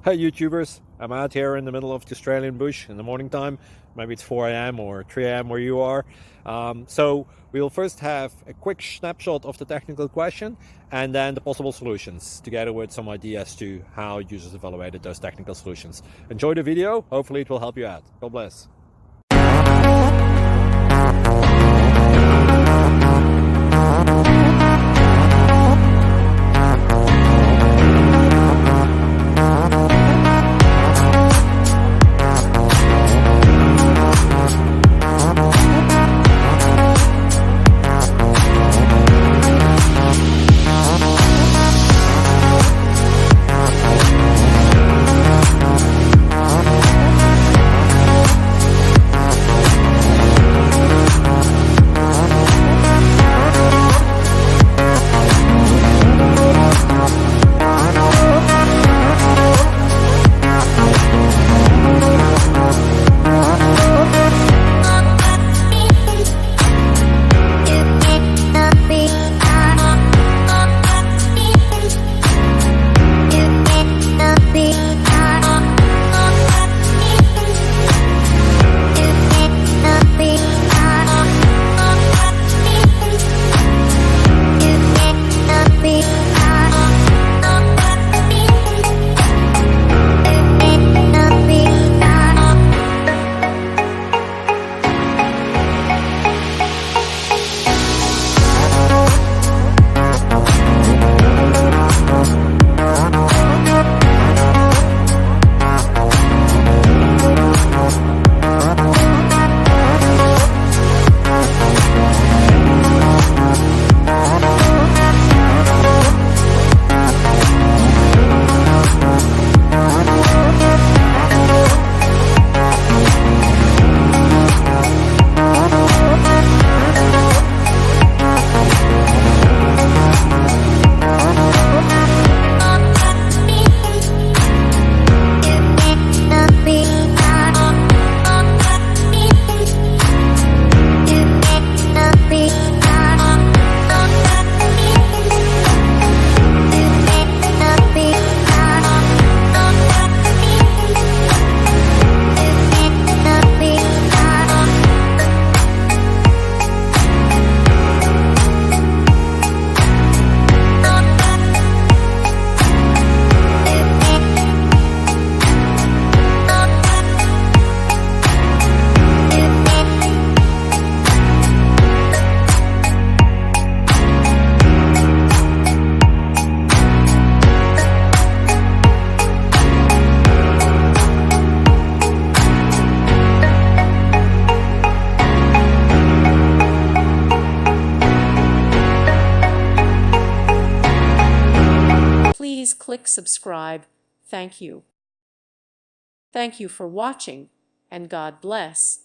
Hey YouTubers, I'm out here in the middle of the Australian bush in the morning time. Maybe it's 4 a.m. or 3 a.m. where you are. So we'll first have a quick snapshot of the technical question and then the possible solutions, together with some ideas to how users evaluated those technical solutions. Enjoy the video, hopefully it will help you out. God bless. Please click subscribe. Thank you. Thank you for watching, and God bless.